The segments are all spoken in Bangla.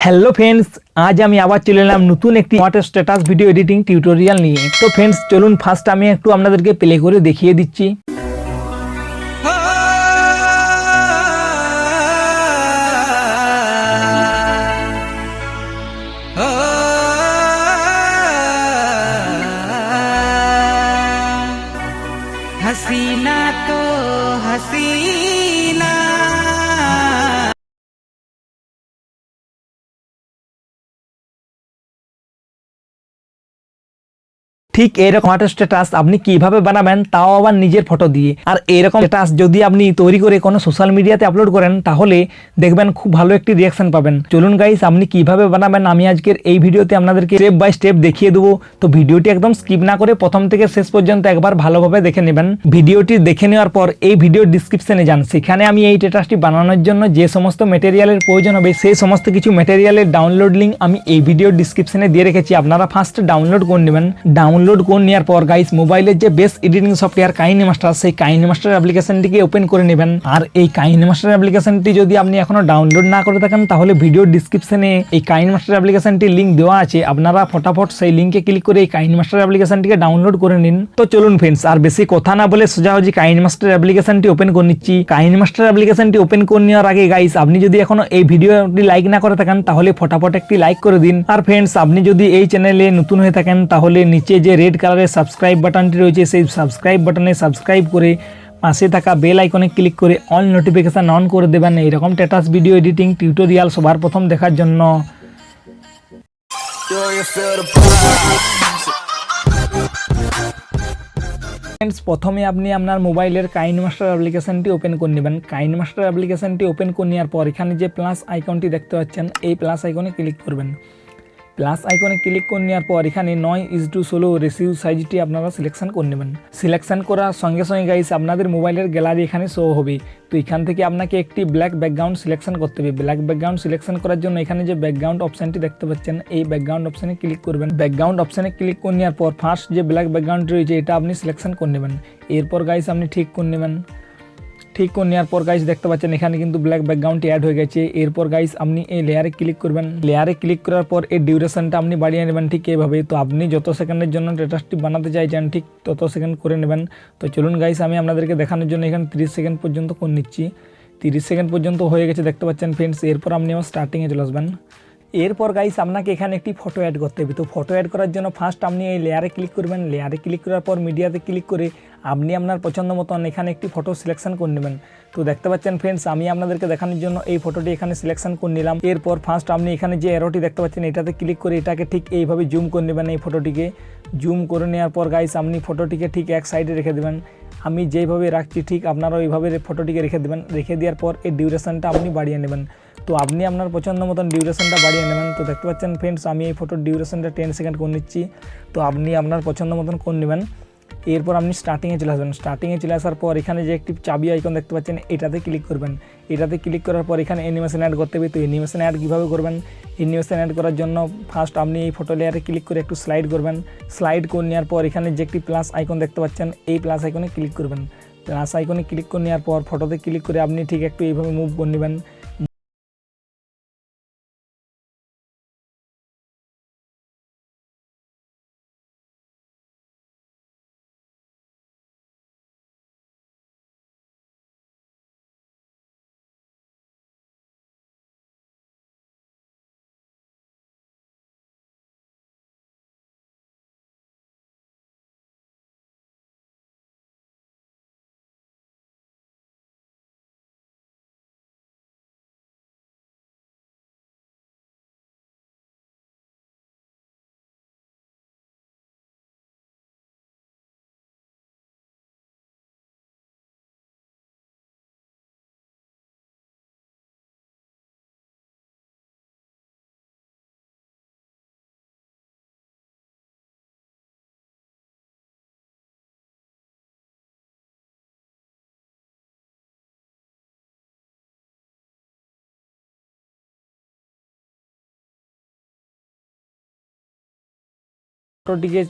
हेलो फ्रेंड्स, आज আমি আবার চলে এলাম নতুন একটি water status video editing tutorial নিয়ে। তো फ्रेंड्स চলুন ফার্স্ট আমি একটু আপনাদেরকে প্লে করে দেখিয়ে দিচ্ছি। हसीना तो हसीना ঠিক এরকম ওয়াটার স্ট্যাটাস আপনি কিভাবে বানাবেন, তাও আবার নিজের ফটো দিয়ে। আর এরকম স্ট্যাটাস যদি আপনি তৈরি করে কোনো সোশ্যাল মিডিয়াতে আপলোড করেন, তাহলে দেখবেন খুব ভালো একটি রিঅ্যাকশন পাবেন। চলুন গাইস, আপনি কিভাবে বানাবেন আমি আজকের এই ভিডিওতে আপনাদেরকে স্টেপ বাই স্টেপ দেখিয়ে দেবো। তো ভিডিওটি একদম স্কিপ না করে প্রথম থেকে শেষ পর্যন্ত একবার ভালোভাবে দেখে নেবেন। ভিডিওটি দেখে নেওয়ার পর এই ভিডিওর ডিসক্রিপশনে যান, সেখানে আমি এই স্ট্যাটাসটি বানানোর জন্য যে সমস্ত ম্যাটেরিয়ালের প্রয়োজন হবে সেই সমস্ত কিছু ম্যাটেরিয়ালের ডাউনলোড লিঙ্ক আমি এই ভিডিওর ডিসক্রিপশনে দিয়ে রেখেছি। আপনারা ফার্স্ট ডাউনলোড করে নেবেন। ডাউনলোড করে নেওয়ার পর গাইস, মোবাইলের যে বেস্ট এডিটিং সফটওয়্যার কাইনেমাস্টার, সেই কাইনেমাস্টার অ্যাপ্লিকেশনটিকে ওপেন করে নেবেন। আর এই কাইনেমাস্টার অ্যাপ্লিকেশনটি যদি আপনি এখনো ডাউনলোড না করে থাকেন, তাহলে ভিডিওর ডিসক্রিপশনে এই কাইনেমাস্টার অ্যাপ্লিকেশনটির লিঙ্ক দেওয়া আছে। আপনারা ফটাফট সেই লিঙ্কে ক্লিক করে এই কাইনেমাস্টার অ্যাপ্লিকেশনটিকে ডাউনলোড করে নিন। তো চলুন ফ্রেন্ডস, আর বেশি কথা না বলে সোজাসুজি কাইনেমাস্টার অ্যাপ্লিকেশনটি ওপেন করে নিচ্ছি। কাইনেমাস্টার অ্যাপ্লিকেশনটি ওপেন করে নেওয়ার আগে গাইস, আপনি যদি এখনো এই ভিডিওটি লাইক না করে থাকেন, তাহলে ফটাফট একটি লাইক করে দিন। আর ফ্রেন্ডস, আপনি যদি এই চ্যানেলে নতুন হয়ে থাকেন, তাহলে নিচে যে রেড কালারের সাবস্ক্রাইব বাটনটি রয়েছে, সেই সাবস্ক্রাইব বাটনে সাবস্ক্রাইব করে পাশে থাকা বেল আইকনে ক্লিক করে অল নোটিফিকেশন অন করে দেবেন এইরকম স্ট্যাটাস ভিডিও এডিটিং টিউটোরিয়াল সবার প্রথম দেখার জন্য। ফ্রেন্ডস, প্রথমে আপনি আপনার মোবাইলের কাইনেমাস্টার অ্যাপ্লিকেশনটি ওপেন করে নেবেন। কাইনেমাস্টার অ্যাপ্লিকেশনটি ওপেন করে নেওয়ার পর এখানে যে প্লাস আইকনটি দেখতে পাচ্ছেন, এই প্লাস আইকনে ক্লিক করবেন। প্লাস আইকনে ক্লিক করে নেওয়ার পর এখানে 9:16 রেশিও সাইজটি আপনারা সিলেকশন করে নেবেন। সিলেকশন করার সঙ্গে সঙ্গে গাইস, আপনাদের মোবাইলের গ্যালারি এখানে শো হবে। তো এখান থেকে আপনাকে একটি ব্ল্যাক ব্যাকগ্রাউন্ড সিলেকশন করতে হবে। ব্ল্যাক ব্যাকগ্রাউন্ড সিলেকশন করার জন্য এখানে যে ব্যাকগ্রাউন্ড অপশানটি দেখতে পাচ্ছেন, এই ব্যাকগ্রাউন্ড অপশানে ক্লিক করবেন। ব্যাকগ্রাউন্ড অপশানে ক্লিক করে নেওয়ার পর ফার্স্ট যে ব্ল্যাক ব্যাকগ্রাউন্ড রয়েছে, এটা আপনি সিলেকশন করে নেবেন। এরপর গাইস আপনি ঠিক করে নেবেন। ঠিক করে নেওয়ার পর গাইস দেখতে পাচ্ছেন এখানে কিন্তু ব্ল্যাক ব্যাকগ্রাউন্ডটি অ্যাড হয়ে গেছে। এরপর গাইস আপনি এই লেয়ারে ক্লিক করবেন। লেয়ারে ক্লিক করার পর এই ডিউরেশনটা আপনি বাড়িয়ে নেবেন ঠিক এইভাবে। তো আপনি যত সেকেন্ডের জন্য স্ট্যাটাসটি বানাতে চাইছেন, ঠিক তত সেকেন্ড করে নেবেন। তো চলুন গাইস, আমি আপনাদেরকে দেখানোর জন্য এখানে 30 সেকেন্ড পর্যন্ত করে নিচ্ছি। 30 সেকেন্ড পর্যন্ত হয়ে গেছে দেখতে পাচ্ছেন ফ্রেন্ডস। এরপর আপনি আমার স্টার্টিংয়ে চলে আসবেন। এরপর গাইস আপনাকে এখানে একটি ফটো অ্যাড করতে হবে। তো ফটো অ্যাড করার জন্য ফার্স্ট আপনি এই লেয়ারে ক্লিক করবেন। লেয়ারে ক্লিক করার পর মিডিয়াতে ক্লিক করে আপনি আপনার পছন্দ মতন এখানে একটি ফটো সিলেকশন করে নেবেন। তো দেখতে পাচ্ছেন ফ্রেন্ডস, আমি আপনাদেরকে দেখানোর জন্য এই ফটোটি এখানে সিলেকশন করে নিলাম। এরপর ফার্স্ট আপনি এখানে যে অ্যারোটি দেখতে পাচ্ছেন, এটাতে ক্লিক করে এটাকে ঠিক এইভাবে জুম করে নেবেন। এই ফটোটিকে জুম করে নেওয়ার পর গাইস আপনি ফটোটিকে ঠিক এক সাইডে রেখে দেবেন। আমি যেইভাবে রাখছি ঠিক আপনারা ওইভাবে ফটোটিকে রেখে দেবেন। রেখে দেওয়ার পর এই ডিউরেশনটা আপনি বাড়িয়ে নেবেন। তো আপনি আপনার পছন্দ মতন ডিউরেশনটা বাড়িয়ে নেবেন। তো দেখতে পাচ্ছেন ফ্রেন্ডস, আমি এই ফটোর ডিউরেশনটা 10 সেকেন্ড করে নিচ্ছি। তো আপনি আপনার পছন্দ মতন করে নেবেন। এরপর আপনি স্টার্টিংয়ে চলে আসবেন। স্টার্টিংয়ে চলে আসার পর এখানে যে একটি চাবি আইকন দেখতে পাচ্ছেন, এটাতে ক্লিক করবেন। এটাতে ক্লিক করার পর এখানে অ্যানিমেশন অ্যাড করতে হবে। তো অ্যানিমেশন অ্যাড কীভাবে করবেন, অ্যানিমেশন অ্যাড করার জন্য ফার্স্ট আপনি এই ফটো লেয়ারে ক্লিক করে একটু স্লাইড করবেন। স্লাইড করে নেওয়ার পর এখানে যে একটি প্লাস আইকন দেখতে পাচ্ছেন, এই প্লাস আইকনে ক্লিক করবেন। প্লাস আইকনে ক্লিক করে নেওয়ার পর ফটোতে ক্লিক করে আপনি ঠিক একটু এইভাবে মুভ করে নেবেন। ফটোটিকে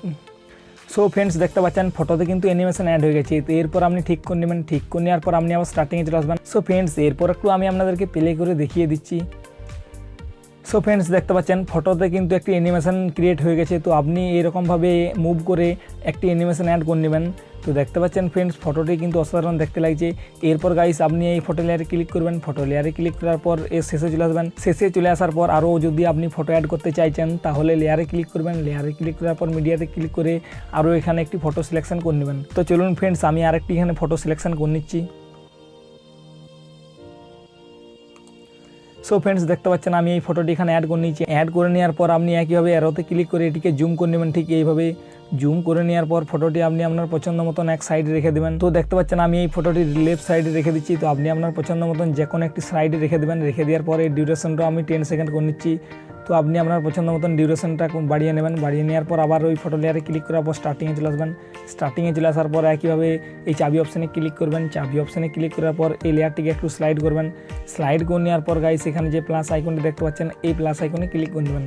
সো ফ্রেন্ডস দেখতে পাচ্ছেন ফটোতে কিন্তু অ্যানিমেশন অ্যাড হয়ে গেছে। তো এরপর আপনি ঠিক করে নেবেন। ঠিক করে নেওয়ার পর আপনি আবার স্টার্টিংয়ে চলে আসবেন। সো ফ্রেন্ডস, এরপর একটু আমি আপনাদেরকে প্লে করে দেখিয়ে দিচ্ছি। সো ফ্রেন্ডস দেখতে পাচ্ছেন ফটোতে কিন্তু একটি অ্যানিমেশন ক্রিয়েট হয়ে গেছে। তো আপনি এরকমভাবে মুভ করে একটি অ্যানিমেশন অ্যাড করে নেবেন। তো দেখতে পাচ্ছেন ফ্রেন্ডস ফটোটি কিন্তু অসাধারণ দেখতে লাগছে। এরপর গাইস আপনি এই ফটো লেয়ারে ক্লিক করবেন, ফটো লেয়ারে ক্লিক করার পর এর শেষে চলে আসবেন। শেষে চলে আসার পর আরও যদি আপনি ফটো অ্যাড করতে চাইছেন তাহলে লেয়ারে ক্লিক করবেন, লেয়ারে ক্লিক করার পর মিডিয়াতে ক্লিক করে আরও এখানে একটি ফটো সিলেকশন করে নেবেন। তো চলুন ফ্রেন্ডস আমি আরেকটি এখানে ফটো সিলেকশন করে নিচ্ছি। সো ফ্রেন্ডস দেখতে পাচ্ছেন আমি এই ফটোটি এখানে অ্যাড করে নিয়েছি। অ্যাড করে নেওয়ার পর আপনি একইভাবে অ্যারোতে ক্লিক করে এটিকে জুম করে নেবেন। ঠিক এইভাবে জুম করে নেওয়ার পর ফটোটি আপনি আপনার পছন্দ মতন এক সাইডে রেখে দেবেন। তো দেখতে পাচ্ছেন আমি এই ফটোটি লেফট সাইডে রেখে দিচ্ছি। তো আপনি আপনার পছন্দ মতন যে কোনো একটি সাইডে রেখে দেবেন। রেখে দেওয়ার পরে ডিউরেশনটা আমি 10 সেকেন্ড করে নিচ্ছি। তো আপনি আপনার পছন্দ মতন ডিউরেশনটা বাড়িয়ে নেবেন। বাড়িয়ে নেওয়ার পর আবার ওই ফটো লেয়ারে ক্লিক করার পর স্টার্টিংয়ে চলে আসবেন। স্টার্টিংয়ে চলে আসার পর একইভাবে এই চাবি অপশানে ক্লিক করবেন। চাবি অপশানে ক্লিক করার পর এই লেয়ারটিকে একটু স্লাইড করবেন। স্লাইড করে নেওয়ার পর গাইস এখানে যে প্লাস আইকনটি দেখতে পাচ্ছেন এই প্লাস আইকনে ক্লিক করে নেবেন।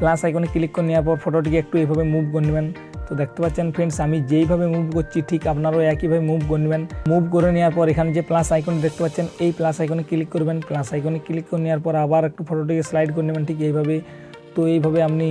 প্লাস আইকনে ক্লিক করে নেওয়ার পর ফটোটিকে একটু এইভাবে মুভ করে নেবেন। তো দেখতে পাচ্ছেন ফ্রেন্ডস আমি যেইভাবে মুভ করছি ঠিক আপনারাও একইভাবে মুভ করে নেবেন। মুভ করে নেওয়ার পর এখানে যে প্লাস আইকন দেখতে পাচ্ছেন এই প্লাস আইকনে ক্লিক করবেন। প্লাস আইকনে ক্লিক করে নেওয়ার পর আবার একটু ফটোটিকে স্লাইড করে নেবেন ঠিক এইভাবে। তো এইভাবে আপনি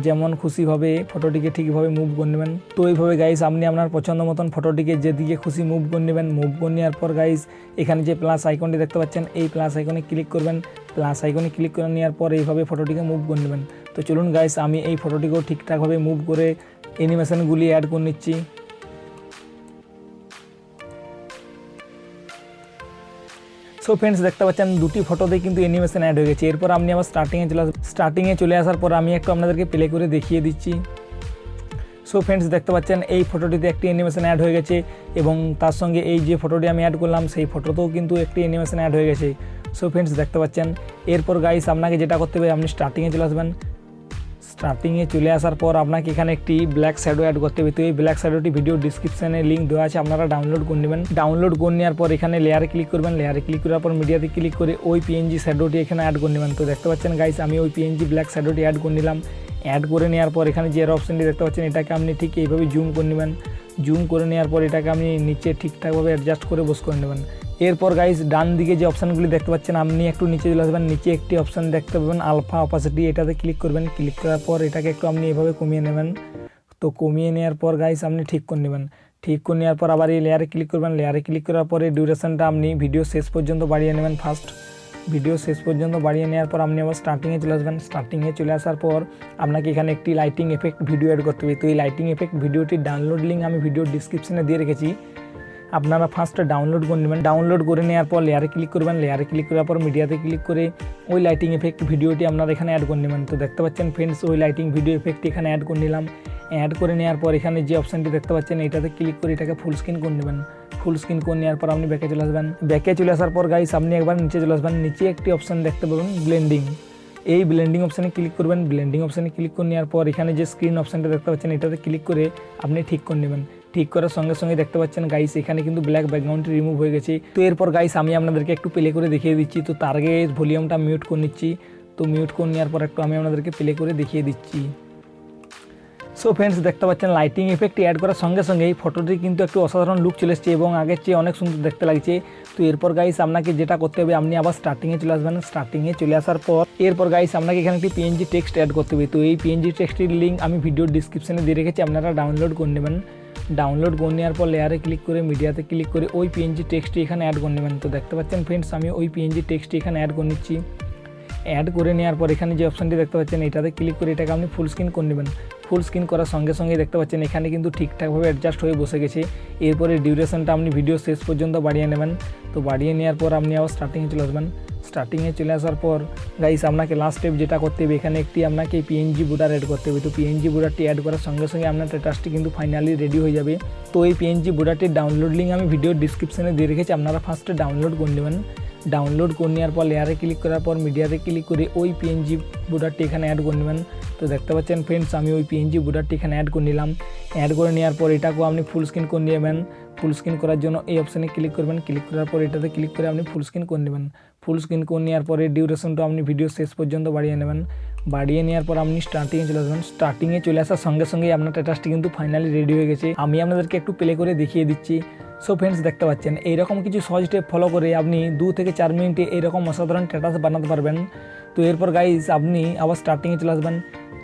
যেমন খুশিভাবে ফটোটিকে ঠিকভাবে মুভ করে নেবেন। তো এইভাবে গাইস আপনি আপনার পছন্দ মতন ফটোটিকে যেদিকে খুশি মুভ করে নেবেন। মুভ করে নেওয়ার পর গাইস এখানে যে প্লাস আইকনটি দেখতে পাচ্ছেন এই প্লাস আইকনে ক্লিক করবেন। প্লাস আইকনে ক্লিক করে নেওয়ার পর এইভাবে ফটোটিকে মুভ করে নেবেন। তো চলুন গাইস আমি এই ফটোটিকেও ঠিকঠাকভাবে মুভ করে অ্যানিমেশনগুলি অ্যাড করে নিচ্ছি। সো ফ্রেন্ডস দেখতে পাচ্ছেন দুটি ফটোতে কিন্তু অ্যানিমেশন অ্যাড হয়ে গেছে। এরপর আপনি আবার স্টার্টিংয়ে চলে আসার পর আমি একটু আপনাদেরকে প্লে করে দেখিয়ে দিচ্ছি। সো ফ্রেন্ডস দেখতে পাচ্ছেন এই ফটোটিতে একটি অ্যানিমেশন অ্যাড হয়ে গেছে এবং তার সঙ্গে এই যে ফটোটি আমি অ্যাড করলাম সেই ফটোতেও কিন্তু একটি অ্যানিমেশন অ্যাড হয়ে গেছে। সো ফ্রেন্ডস দেখতে পাচ্ছেন এরপর গাইস আপনাকে যেটা করতে হবে আপনি স্টার্টিংয়ে চলে আসবেন। স্টার্টিংয়ে চলে আসার পর আপনাকে এখানে একটি ব্ল্যাক শ্যাডো অ্যাড করতে হবে। তো এই ব্ল্যাক শ্যাডোটি ভিডিও ডিসক্রিপশানে লিঙ্ক দেওয়া আছে, আপনারা ডাউনলোড করে নেবেন। ডাউনলোড করে নেওয়ার পর এখানে লেয়ারে ক্লিক করবেন। লেয়ারে ক্লিক করার পর মিডিয়াতে ক্লিক করে ওই পিএনজি শ্যাডোটি এখানে অ্যাড করে নেবেন। তো দেখতে পাচ্ছেন গাইস আমি ওই পিএনজি ব্ল্যাক শ্যাডোটি অ্যাড করে নিলাম। অ্যাড করে নেওয়ার পর এখানে যে অপশানটি দেখতে পাচ্ছেন এটাকে আপনি ঠিক এইভাবে জুম করে নেবেন। জুম করে নেওয়ার পর এটাকে আপনি নিচে ঠিকঠাকভাবে অ্যাডজাস্ট করে বস করে নেবেন। এরপর গাইস ডান দিকে যে অপশানগুলি দেখতে পাচ্ছেন আপনি একটু নিচে চলে আসবেন। নিচে একটি অপশান দেখতে পাবেন আলফা অপাসিটি, এটাতে ক্লিক করবেন। ক্লিক করার পর এটাকে একটু আপনি এভাবে কমিয়ে নেবেন। তো কমিয়ে নেওয়ার পর গাইস আপনি ঠিক করে নেবেন। ঠিক করে নেওয়ার পর আবার এই লেয়ারে ক্লিক করবেন। লেয়ারে ক্লিক করার পরে ডিউরেশনটা আপনি ভিডিও শেষ পর্যন্ত বাড়িয়ে নেবেন। ফার্স্ট ভিডিও শেষ পর্যন্ত বাড়িয়ে নেওয়ার পর আপনি আবার স্টার্টিংয়ে চলে আসবেন। স্টার্টিংয়ে চলে আসার পর আপনাকে এখানে একটি লাইটিং এফেক্ট ভিডিও অ্যাড করতে হবে। তো এই লাইটিং এফেক্ট ভিডিওটির ডাউনলোড লিঙ্ক আমি ভিডিও ডিসক্রিপশনে দিয়ে রেখেছি, আপনারা ফার্স্ট ডাউনলোড করে নেবেন। ডাউনলোড করে নেওয়ার পর লেয়ারে ক্লিক করবেন। লেয়ারে ক্লিক করার পর মিডিয়াতে ক্লিক করে ওই লাইটিং এফেক্ট ভিডিওটি আপনারা এখানে অ্যাড করে নেবেন। তো দেখতে পাচ্ছেন ফ্রেন্ডস ওই লাইটিং ভিডিও এফেক্টটি এখানে অ্যাড করে নিলাম। অ্যাড করে নেওয়ার পর এখানে যে অপশানটি দেখতে পাচ্ছেন এটাতে ক্লিক করে এটাকে ফুল স্ক্রিন করে নেবেন। ফুল স্ক্রিন করে নেওয়ার পর আপনি ব্যাকে চলে আসবেন। ব্যাকে চলে আসার পর গাইস আপনি একবার নিচে চলে আসবেন। নিচে একটি অপশান দেখতে পাবেন ব্লেন্ডিং, এই ব্লেন্ডিং অপশানে ক্লিক করবেন। ব্লেন্ডিং অপশানে ক্লিক করে নেওয়ার পর এখানে যে স্ক্রিন অপশানটা দেখতে পাচ্ছেন এটাতে ক্লিক করে আপনি ঠিক করে নেবেন। ঠিক করার সঙ্গে সঙ্গে দেখতে পাচ্ছেন গাইস এখানে কিন্তু ব্ল্যাক ব্যাকগ্রাউন্ডটি রিমুভ হয়ে গেছে। তো এরপর গাইস আমি আপনাদেরকে একটু প্লে করে দেখিয়ে দিচ্ছি। তো তার আগে ভলিউমটা মিউট করে নিচ্ছি। তো মিউট করে নেওয়ার পর একটু আমি আপনাদেরকে প্লে করে দেখিয়ে দিচ্ছি। সো ফ্রেন্ডস দেখতে পাচ্ছেন লাইটিং ইফেক্ট অ্যাড করার সঙ্গে সঙ্গে এই ফটোটি কিন্তু একটু অসাধারণ লুক চলে এসেছে এবং আগের চেয়ে অনেক সুন্দর দেখতে লাগছে। তো এরপর গাইস আপনাকে যেটা করতে হবে আপনি আবার স্টার্টিংয়ে চলে আসবেন। স্টার্টিংয়ে চলে আসার পর এরপর গাইস আপনাকে এখানে একটি পিএনজি টেক্সট অ্যাড করতে হবে। তো এই পিএনজি টেক্সটের লিঙ্ক আমি ভিডিও ডিসক্রিপশনে দিয়ে রেখেছি, আপনারা ডাউনলোড করে নেবেন। ডাউনলোড করে নেওয়ার পর লেয়ারে ক্লিক করে মিডিয়াতে ক্লিক করে ওই পিএনজি টেক্সটটি এখানে অ্যাড করে নেবেন। তো দেখতে পাচ্ছেন ফ্রেন্ডস আমি ওই পিএনজি টেক্সটটি এখানে অ্যাড করে নিচ্ছি। অ্যাড করে নেওয়ার পর এখানে যে অপশানটি দেখতে পাচ্ছেন এটাতে ক্লিক করে এটাকে আপনি ফুল স্ক্রিন করে নেবেন। ফুল স্ক্রিন করার সঙ্গে সঙ্গে দেখতে পাচ্ছেন এখানে কিন্তু ঠিকঠাকভাবে অ্যাডজাস্ট হয়ে বসে গেছে। এরপরে ডিউরেশনটা আপনি ভিডিও শেষ পর্যন্ত বাড়িয়ে নেবেন। তো বাড়িয়ে নেওয়ার পর আপনি আবার স্টার্টিংয়ে চলে আসবেন। স্টার্টিংয়ে চলে আসার পর গাইস আপনাকে লাস্ট স্টেপ যেটা করতে হবে এখানে একটি আপনাকে পিএনজি বুডার অ্যাড করতে হবে। তো পিএনজি বুডারটি অ্যাড করার সঙ্গে সঙ্গে আপনার স্ট্যাটাসটি কিন্তু ফাইনালি রেডি হয়ে যাবে। তো এই পিএনজি বুডারটির ডাউনলোড লিঙ্ক আমি ভিডিও ডিসক্রিপশনে দিয়ে রেখেছি, আপনারা ফার্স্টে ডাউনলোড করে নেবেন। ডাউনলোড করে নেওয়ার পর লেয়ারে ক্লিক করার পর মিডিয়াতে ক্লিক করে ওই পিএনজি বুডারটি এখানে অ্যাড করে নেবেন। তো দেখতে পাচ্ছেন ফ্রেন্ডস আমি ওই পিএনজি বুডারটি এখানে অ্যাড করে নিলাম। অ্যাড করে নেওয়ার পর এটাকেও আপনি ফুল স্ক্রিন করে নেবেন। ফুল স্ক্রিন করার জন্য এই অপশানে ক্লিক করবেন। ক্লিক করার পর এটাতে ক্লিক করে আপনি ফুল স্ক্রিন করে নেবেন। ফুল স্ক্রিন করে নেওয়ার পরে ডিউরেশনটা আপনি ভিডিও শেষ পর্যন্ত বাড়িয়ে নেবেন। বাড়িয়ে নেওয়ার পর আপনি স্টার্টিংয়ে চলে আসবেন। স্টার্টিংয়ে চলে আসার সঙ্গে সঙ্গে আপনার স্ট্যাটাসটি কিন্তু ফাইনালি রেডি হয়ে গেছে। আমি আপনাদেরকে একটু প্লে করে দেখিয়ে দিচ্ছি। সো ফ্রেন্ডস দেখতে পাচ্ছেন এইরকম কিছু সহজ স্টেপ ফলো করে আপনি 2 থেকে 4 মিনিটে এইরকম অসাধারণ স্ট্যাটাস বানাতে পারবেন। তো এরপর গাইস আপনি আবার স্টার্টিংয়ে চলে আসবেন।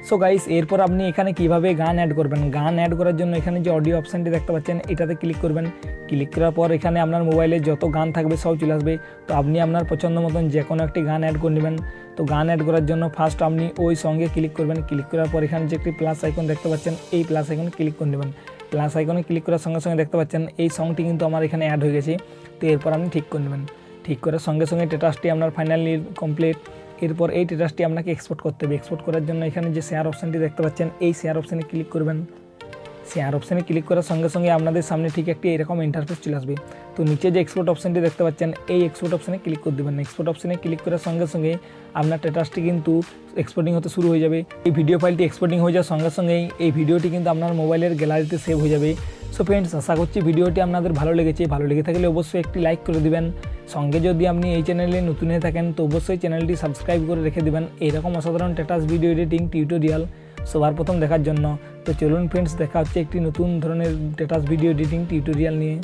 সো গাইস এরপর আপনি এখানে কিভাবে গান অ্যাড করবেন, গান অ্যাড করার জন্য এখানে যে অডিও অপশানটি দেখতে পাচ্ছেন এটাতে ক্লিক করবেন। ক্লিক করার পর এখানে আপনার মোবাইলে যত গান থাকবে সব চলে আসবে। তো আপনি আপনার পছন্দ মতন যে কোনো একটি গান অ্যাড করে নেবেন। তো গান অ্যাড করার জন্য ফার্স্ট আপনি ওই সঙ্গে ক্লিক করবেন। ক্লিক করার পর এখানে যে একটি প্লাস আইকন দেখতে পাচ্ছেন এই প্লাস আইকনে ক্লিক করে নেবেন। প্লাস আইকনে ক্লিক করার সঙ্গে সঙ্গে দেখতে পাচ্ছেন এই সংটি কিন্তু আমার এখানে অ্যাড হয়ে গেছে। তো এরপর আপনি ঠিক করে নেবেন। ঠিক করার সঙ্গে সঙ্গে স্ট্যাটাসটি আপনার ফাইনালি কমপ্লিট। এরপর এই স্ট্যাটাসটি আপনাকে এক্সপোর্ট করতে হবে। এক্সপোর্ট করার জন্য এখানে যে শেয়ার অপশানটি দেখতে পাচ্ছেন এই শেয়ার অপশানে ক্লিক করবেন। শেয়ার অপশানে ক্লিক করার সঙ্গে সঙ্গে আপনাদের সামনে ঠিক একটি এরকম ইন্টারফেস চলে আসবে। তো নিচে যে এক্সপোর্ট অপশানটি দেখতে পাচ্ছেন এই এক্সপোর্ট অপশানে ক্লিক করে দেবেন। এক্সপোর্ট অপশানে ক্লিক করার সঙ্গে সঙ্গে আপনার স্ট্যাটাসটি কিন্তু এক্সপোর্টিং হতে শুরু হয়ে যাবে। এই ভিডিও ফাইলটি এক্সপোর্টিং হয়ে যাওয়ার সঙ্গে সঙ্গেই এই ভিডিওটি কিন্তু আপনার মোবাইলের গ্যালারিতে সেভ হয়ে যাবে। সো ফ্রেন্ডস, আশা করছি ভিডিওটি আপনাদের ভালো লেগেছে। ভালো লেগে থাকলে অবশ্যই একটি লাইক করে দিবেন। সঙ্গে যদি আপনি এই চ্যানেলে নতুন হয়ে থাকেন তো অবশ্যই চ্যানেলটি সাবস্ক্রাইব করে রেখে দেবেন এরকম অসাধারণ স্ট্যাটাস ভিডিও এডিটিং টিউটোরিয়াল সবার প্রথম দেখার জন্য। তো চলুন ফ্রেন্ডস, দেখা হচ্ছে একটি নতুন ধরনের স্ট্যাটাস ভিডিও এডিটিং টিউটোরিয়াল নিয়ে।